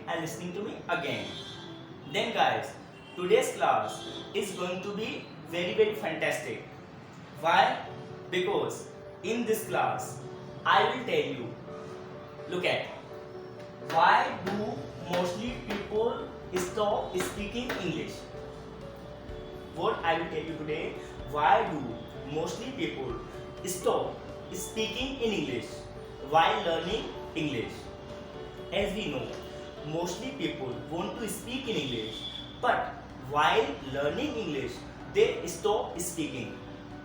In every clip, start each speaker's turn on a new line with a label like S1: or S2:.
S1: and listening to me again. Then guys, today's class is going to be very fantastic. Why? Because in this class I will tell you, look at, why do mostly people stop speaking English? What I will tell you today, why do mostly people stop speaking in English while learning English? As we know, mostly people want to speak in English, but while learning English, they stop speaking.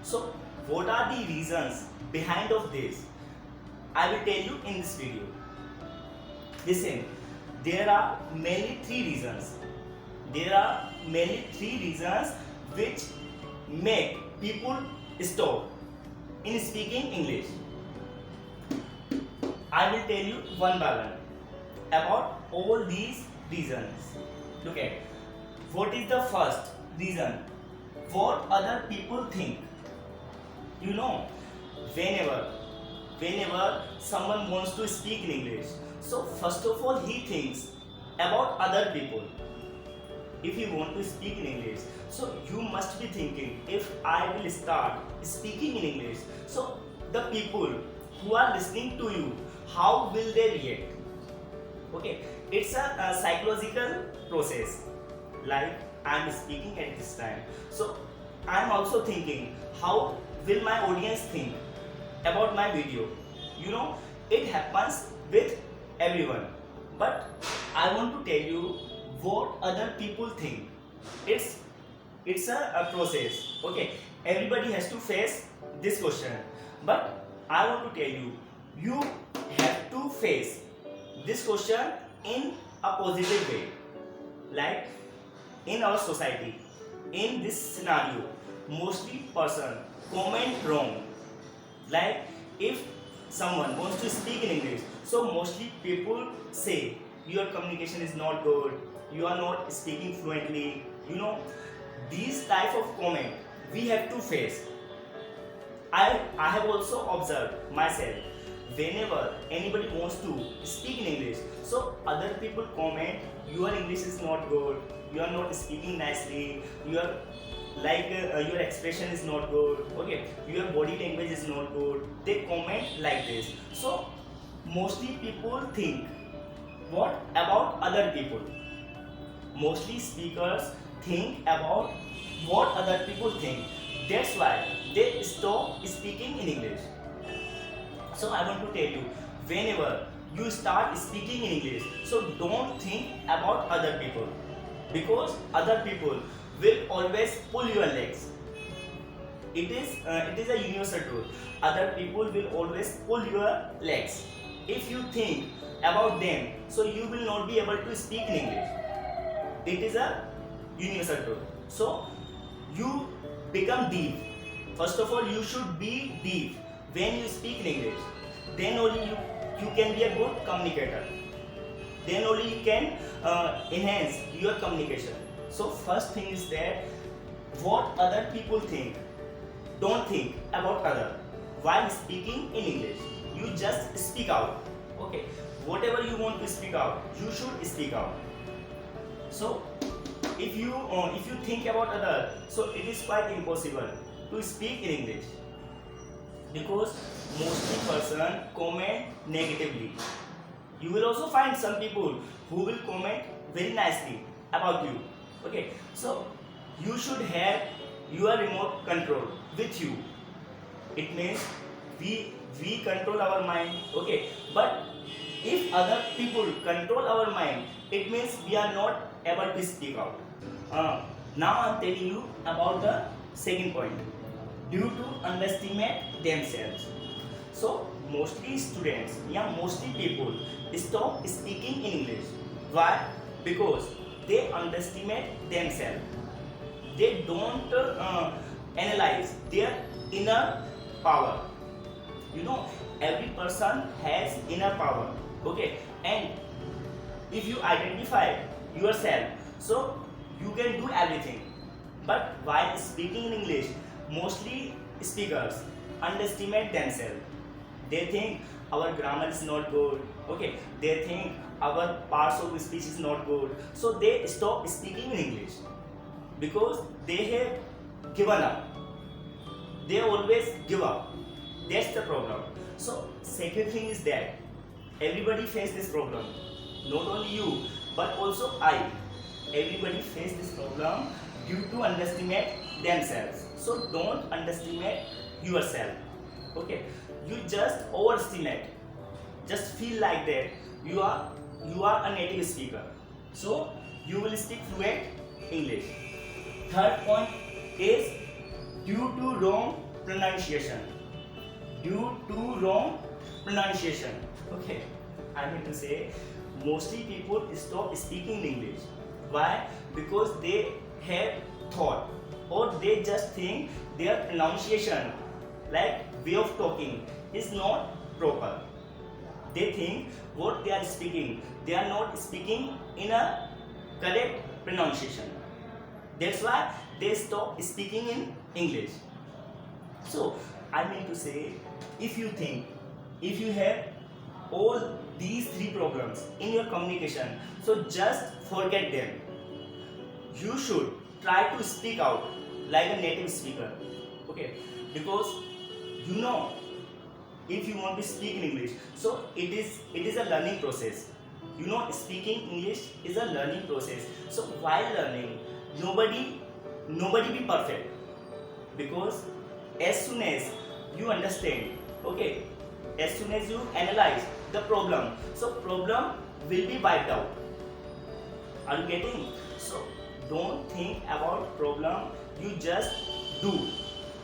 S1: So, what are the reasons behind of this? I will tell you in this video. Listen, there are mainly three reasons. There are mainly three reasons which make people stop in speaking English. I will tell you one by one about all these reasons. Look at, what is the first reason? What other people think. You know, whenever someone wants to speak in English, so first of all he thinks about other people. If you want to speak in English, so you must be thinking, if I will start speaking in English, so the people who are listening to you, how will they react? Okay, it's a psychological process. Like, I am speaking at this time, so I am also thinking, how will my audience think about my video? You know, it happens with everyone, but I want to tell you what other people think. It's a process. Okay, everybody has to face this question, but I want to tell you, you have to face this question in a positive way. Like, in our society, in this scenario, mostly person comment wrong. Like, if someone wants to speak in English, so mostly people say your communication is not good, you are not speaking fluently. You know, these type of comment we have to face. I have also observed myself, whenever anybody wants to speak in English, so other people comment, your English is not good, you are not speaking nicely, your expression is not good, okay, your body language is not good. They comment like this. So mostly people think what about other people. Mostly speakers think about what other people think. That's why they stop speaking in English. So I want to tell you, whenever you start speaking in English, so don't think about other people, because other people will always pull your legs. It is a universal truth. Other people will always pull your legs. If you think about them, so you will not be able to speak in English. It is a universal truth. So you become deep. First of all, you should be deep when you speak in English. Then only you can be a good communicator. Then only you can enhance your communication. So first thing is that what other people think. Don't think about other while speaking in English. You just speak out. Okay, whatever you want to speak out, you should speak out. So if you think about other, so it is quite impossible to speak in English, because mostly person comment negatively. You will also find some people who will comment very nicely about you. Okay, so you should have your remote control with you. It means we control our mind. Okay, but if other people control our mind, it means we are not able to speak out. Now I am telling you about the second point. Due to underestimate themselves. So mostly students, mostly people stop speaking in English. Why? Because they underestimate themselves. They don't analyze their inner power. You know, every person has inner power. Okay, and if you identify yourself, so you can do everything. But while speaking in English, mostly speakers underestimate themselves. They think our grammar is not good, Okay, they think our parts of speech is not good, so they stop speaking in English because they have given up. They always give up. That's the problem. So second thing is that everybody face this problem, not only you but also I. Everybody face this problem due to underestimate themselves. So don't underestimate yourself. Okay, you just overestimate. Just feel like that you are a native speaker. So you will speak fluent English. Third point is due to wrong pronunciation. Due to wrong pronunciation. Okay, I mean to say, mostly people stop speaking English. Why? Because they have thought or they just think their pronunciation, like way of talking, is not proper. They think what they are speaking, they are not speaking in a correct pronunciation. That's why they stop speaking in English. So I mean to say, if you think, if you have all these three problems in your communication, so just forget them. You should try to speak out like a native speaker. Okay, because you know, if you want to speak in English, so it is a learning process. You know, speaking English is a learning process. So while learning, nobody be perfect, because as soon as you understand, okay, as soon as you analyze the problem, so problem will be wiped out. Are you getting? So don't think about problem, you just do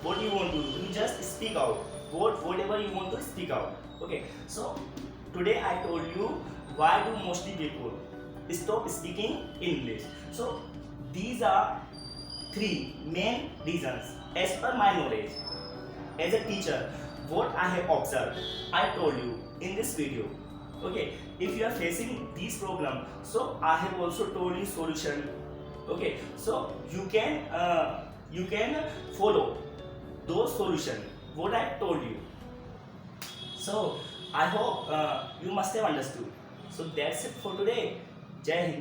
S1: what you want to do. You just speak out whatever you want to speak out. Okay, so today I told you why do mostly people stop speaking English. So these are three main reasons as per my knowledge. As a teacher, what I have observed, I told you in this video. Okay, if you are facing these problems, so I have also told you solution. Okay, so you can follow those solutions what I told you. So I hope you must have understood. So that's it for today. Jai Hind.